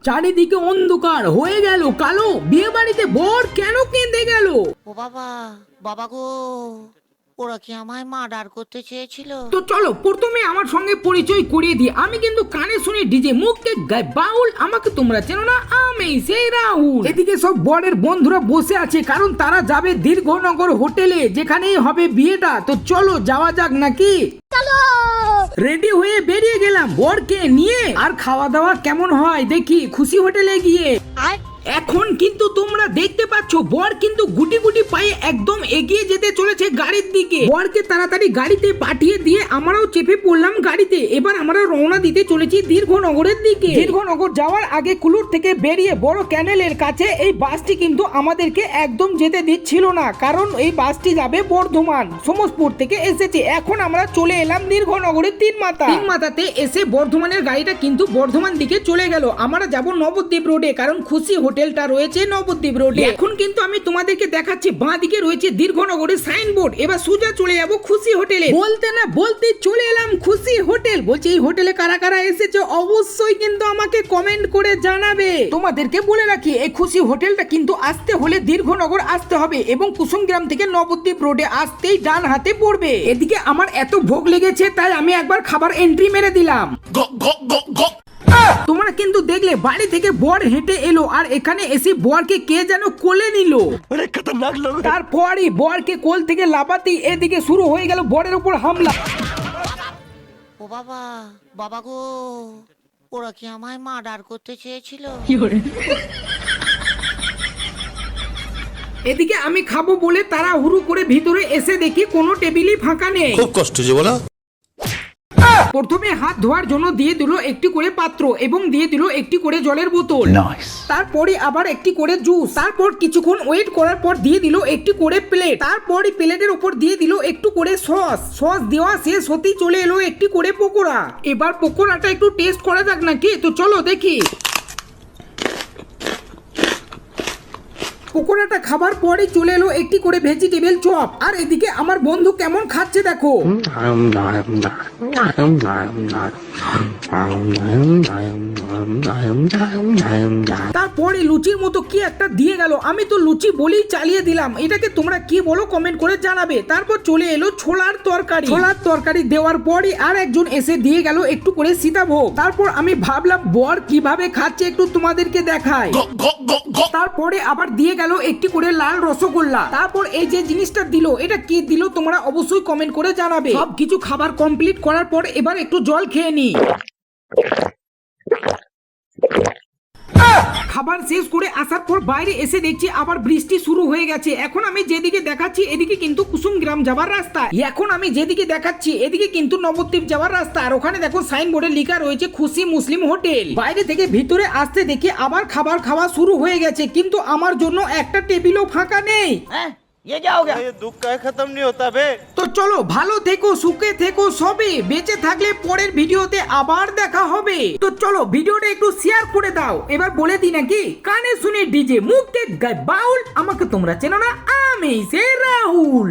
চারিদিকে অন্ধকার হয়ে গেল কালো। বিয়ে বাড়িতে বর কেন কেঁদে গেল? ও বাবা, বাবা গো, ওরা কি আমায় মার্ডার করতে চেয়েছিল? তো চলো প্রথমে আমার সঙ্গে পরিচয় করিয়ে দিই। আমি কিন্তু কানে শুনে ডিজে মুখকে গায় বাউল। আমাকে তোমরা চেনো না, আমি সেই রাহুল। এদিকে সব বরের বন্ধুরা বসে আছে, কারণ তারা যাবে দীর্ঘনগর হোটেলে, যেখানেই হবে বিয়েটা। তো চলো যাওয়া যাক নাকি? রেডি হয়ে বেরিয়ে গেলাম বরকে নিয়ে। আর খাওয়া দাওয়া কেমন হয় দেখি খুশি হোটেলে গিয়ে। এখন কিন্তু তোমরা দেখতে পাচ্ছ বর কিন্তু গুটি গুটি পায়ে একদম এগিয়ে যেতে চলেছে গাড়ির দিকে। বরকে তাড়াতাড়ি গাড়িতে পাঠিয়ে দিয়ে আমরাও চেপে পড়লাম গাড়িতে। এবার আমরা রওনা দিতে চলেছি দীর্ঘনগরের দিকে। দীর্ঘনগর যাওয়ার আগে কুলুর থেকে বেরিয়ে বড় ক্যানেলের কাছে এই বাসটি কিন্তু আমাদেরকে একদম যেতে দিচ্ছিল না, কারণ এই বাসটি যাবে বর্ধমান। সমসপুর থেকে এসেছে। এখন আমরা চলে এলাম দীর্ঘনগরের তিনমাথাতে এসে বর্ধমানের গাড়িটা কিন্তু বর্ধমান দিকে চলে গেল। আমরা যাব নবদ্বীপ রোডে, কারণ খুশি হোটেলটা রয়েছে নবদ্বীপ রোডে। এখন কিন্তু আমি তোমাদেরকে দেখাচ্ছি বাঁ দিকে রয়েছে দীর্ঘনগরের সাইনবোর্ড। এবার সোজা চলে যাব খুশি হোটেলে। বলতে না বলতে চলে এলাম খুশি হোটেল। বলছি এই হোটেলে কারা কারা এসেছে অবশ্যই কিন্তু আমাকে কমেন্ট করে জানাবে। তোমাদেরকে বলে রাখি এই খুশি হোটেলটা কিন্তু আসতে হলে দীর্ঘনগর আসতে হবে এবং কুসুমগ্রাম থেকে নবদ্বীপ রোডে আসতেই ডান হাতে পড়বে। এদিকে আমার এত ভোগ লেগেছে, তাই আমি একবার খাবার এন্ট্রি মেরে দিলাম। তোমরা কিন্তু দেখলে বাড়ি থেকে বর হেঁটে এলো, আর এখানে এসে বরকে কে যেন কোলে নিল। তারপরই বরকে কোল থেকে লাফাতেই এদিকে শুরু হয়ে গেল বরের উপর হামলা। ও বাবা, বাবা গো, ওরা কি আমায় মার্ডার করতে চেয়েছিল? এদিকে আমি খাবো বলে তারা হুড়ু করে ভিতরে এসে দেখি কোনো টেবিলই ফাঁকা নেই। খুব কষ্ট যে বলা। প্রথমে হাত ধোয়ার জন্য দিয়ে দিল একটি করে পাত্র এবং দিয়ে দিল একটি করে জলের বোতল। তারপরে আবার একটি করে জুস। তারপর কিছুক্ষণ ওয়েট করার পর দিয়ে দিল একটি করে প্লেট। তারপরে প্লেটের উপর দিয়ে দিল একটু করে সস দেওয়া শেষ হতেই চলে এলো একটি করে পকোড়া। এবার পকোড়াটা একটু টেস্ট করা যাক নাকি? তো চলো দেখি। পকোড়াটা খাবার পরে চলে এলো একটি করে ভেজিটেবল চপ। আর এদিকে আমার বন্ধু কেমন খাচ্ছে দেখো। তারপরে লুচির মতো কি একটা দিয়ে গেল। আমি তো লুচি বলেই চালিয়ে দিলাম। এটাকে তোমরা কি বলো কমেন্ট করে জানাবে। তারপর চলে এলো ছোলার তরকারি দেওয়ার পরই আর একজন এসে দিয়ে গেল একটু করে সীতাভোগ। তারপর আমি ভাবলাম বর কিভাবে খাচ্ছে একটু তোমাদেরকে দেখায়। তারপরে আবার দিয়ে গেল একটি করে লাল রসগোল্লা। তারপর এই যে জিনিসটা দিল, এটা কি দিল তোমরা অবশ্যই কমেন্ট করে জানাবে। সব কিছু খাবার কমপ্লিট করার পর এবার একটু জল খেয়ে নি। খাবার শেষ করে আসার পর বাইরে এসে দেখছি আবার বৃষ্টি শুরু হয়ে গেছে। এখন আমি যেদিকে দেখাচ্ছি এদিকে কিন্তু কুসুমগ্রাম যাবার রাস্তা। এখন আমি যেদিকে দেখাচ্ছি এদিকে কিন্তু নবদ্বীপ যাওয়ার রাস্তা। আর ওখানে দেখো সাইনবোর্ডে লেখা রয়েছে খুশি মুসলিম হোটেল। বাইরে থেকে ভিতরে আসতে দেখি আবার খাবার খাওয়া শুরু হয়ে গেছে, কিন্তু আমার জন্য একটা টেবিলও ফাঁকা নেই। ये क्या हो गया? ये दुख का खत्म नहीं होता बे। তো চলো ভালো থেকো, সুখে থেকো সবে। বেঁচে থাকলে পরের ভিডিওতে আবার দেখা হবে। তো চলো ভিডিওটা একটু শেয়ার করে দাও। এবার বলে দিই নাকি, কানে শুনে ডিজে মুখকে গায় বাউল। আমাকে তোমরা চেনো না, আমি সে রাহুল।